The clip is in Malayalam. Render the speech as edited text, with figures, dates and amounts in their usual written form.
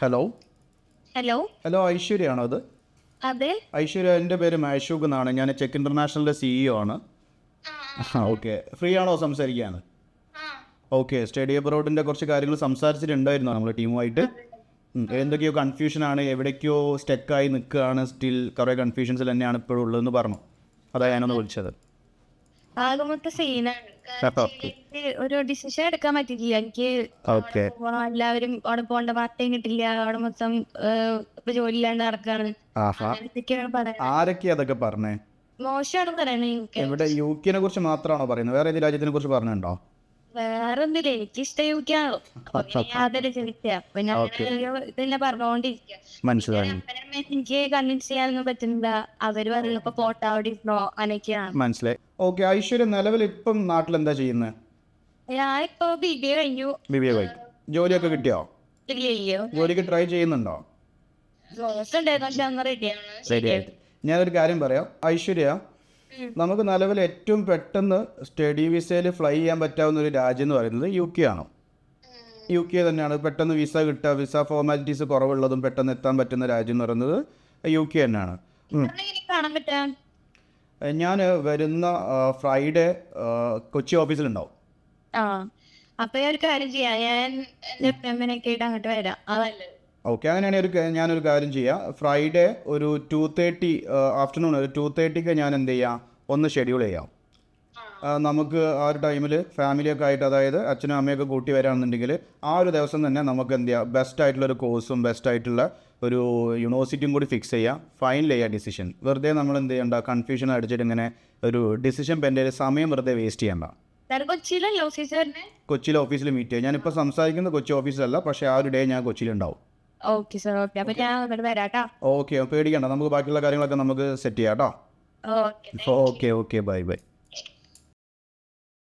ഹലോ ഹലോ ഹലോ ഐശ്വര്യയാണോ അത്? അതെ. ഐശ്വര്യ, എൻ്റെ പേര് മഹേഷൂഖ് എന്നാണ്. ഞാൻ ചെക്ക് ഇൻ്റർനാഷണലിൻ്റെ CEO ആണ്. ഓക്കെ, ഫ്രീ ആണോ സംസാരിക്കാൻ? ഓക്കെ, സ്റ്റഡി അബ്രോഡിൻ്റെ കുറച്ച് കാര്യങ്ങൾ സംസാരിച്ചിട്ടുണ്ടായിരുന്നു നമ്മൾ ടീമുമായിട്ട്. എന്തൊക്കെയോ കൺഫ്യൂഷനാണ്, എവിടേക്കോ സ്റ്റക്കായി നിൽക്കുകയാണ്, സ്റ്റിൽ കുറേ കൺഫ്യൂഷൻസിൽ തന്നെയാണ് ഇപ്പോഴും ഉള്ളതെന്ന് പറഞ്ഞു. അതാണ് ഞാനൊന്ന് വിളിച്ചത്. ആകെ മൊത്തം സീനാണ്. എനിക്ക് ഒരു ഡിസിഷൻ എടുക്കാൻ പറ്റില്ല. എനിക്ക് ഓക്കെ എല്ലാവരും അവിടെ പോകേണ്ട വാർത്തയും കിട്ടില്ല. അവിടെ മൊത്തം ഇപ്പൊ ജോലി ഇല്ലാണ്ട് നടക്കാണ്. അങ്ങനത്തെയൊക്കെയാണ് പറയുന്നത്. ആരൊക്കെയാ അതൊക്കെ പറഞ്ഞേ? മോശമാണ് പറയണേ. ഇവിടെ UK കുറിച്ച് മാത്രമാണോ പറയുന്നത്? വേറെ ഏത് രാജ്യത്തിനെ കുറിച്ച് പറഞ്ഞിട്ടുണ്ടോ? വേറെ ഒന്നുമില്ല, എനിക്ക് ഇഷ്ടം യൂക്കാണോ. യാതൊരു ചോദിച്ച അപ്പൊ ഞാൻ ഇതെല്ലാം പറഞ്ഞോണ്ടിരിക്കുക. മനസ്സിലായി. എനിക്ക് കൺവിൻസ് ചെയ്യാനൊന്നും പറ്റുന്നില്ല. അവര് പറഞ്ഞപ്പോ പോട്ടെ അവിടെ ഇരുന്നോ അങ്ങനെയൊക്കെയാണ്. മനസ്സിലായി. ഓക്കെ, ഐശ്വര്യ നിലവിൽ ഇപ്പം നാട്ടിൽ എന്താ ചെയ്യുന്നത്? ഞാനിപ്പോ BBA കഴിഞ്ഞു. BBA കഴിഞ്ഞു. ജോലിയൊക്കെ കിട്ടിയോ? ഇല്ലയോ ജോലിക്ക് ട്രൈ ചെയ്യുന്നുണ്ടോ? റെഡിയാണ്. ഞാനൊരു കാര്യം പറയാം ഐശ്വര്യ. നമുക്ക് നിലവിൽ ഏറ്റവും പെട്ടെന്ന് സ്റ്റഡി വിസയിൽ ഫ്ലൈ ചെയ്യാൻ പറ്റാവുന്ന ഒരു രാജ്യം എന്ന് പറയുന്നത് UK ആണ്. UK തന്നെയാണ് പെട്ടെന്ന് വിസ കിട്ടുക, വിസ ഫോർമാലിറ്റീസ് കുറവുള്ളതും പെട്ടെന്ന് എത്താൻ പറ്റുന്ന രാജ്യം എന്ന് പറയുന്നത് UK തന്നെയാണ്. കാണാൻ പറ്റാം. ഞാൻ വരുന്ന ഫ്രൈഡേ കൊച്ചി ഓഫീസിലുണ്ടാവും. അപ്പൊ ഒരു കാര്യം ചെയ്യാം, ഞാൻ എന്റെ ഫ്രണ്ടിനൊക്കെ ആയിട്ട് അങ്ങോട്ട് വരാം. അതല്ലേ? ഓക്കെ, അങ്ങനെയാണെങ്കിൽ ഞാനൊരു കാര്യം ചെയ്യാം. ഫ്രൈഡേ ഒരു 2:30 ആഫ്റ്റർനൂൺ ഒരു 2:30 ഞാൻ എന്ത് ചെയ്യാം, ഒന്ന് ഷെഡ്യൂൾ ചെയ്യാം. നമുക്ക് ആ ഒരു ടൈമിൽ ഫാമിലിയൊക്കെ ആയിട്ട്, അതായത് അച്ഛനും അമ്മയൊക്കെ കൂട്ടി വരാണെന്നുണ്ടെങ്കിൽ ആ ഒരു ദിവസം തന്നെ നമുക്ക് എന്ത് ചെയ്യാം, ബെസ്റ്റ് ആയിട്ടുള്ളൊരു കോഴ്സും ബെസ്റ്റ് ആയിട്ടുള്ള ഒരു യൂണിവേഴ്സിറ്റിയും കൂടി ഫിക്സ് ചെയ്യാം. ഫൈനൽ ചെയ്യുക ഡിസിഷൻ. വെറുതെ നമ്മൾ എന്ത് ചെയ്യണ്ട, കൺഫ്യൂഷൻ അടിച്ചിട്ട് ഇങ്ങനെ ഒരു ഡിസിഷൻ പെൻ്റെ സമയം വെറുതെ വേസ്റ്റ് ചെയ്യണ്ട. കൊച്ചിയിലെ ഓഫീസിൽ മീറ്റ് ചെയ്യാം. ഞാനിപ്പോൾ സംസാരിക്കുന്നത് കൊച്ചി ഓഫീസിലല്ല, പക്ഷേ ആ ഒരു ഡേ ഞാൻ കൊച്ചിയിലുണ്ടാവും. Okay sir. ഓക്കെ, അപ്പൊ ഞാൻ വരാട്ടോ. ഓക്കെ, പേടിക്കണ്ട, നമുക്ക് ബാക്കിയുള്ള കാര്യങ്ങളൊക്കെ നമുക്ക് സെറ്റ് ചെയ്യാം കേട്ടോ. Okay, bye bye.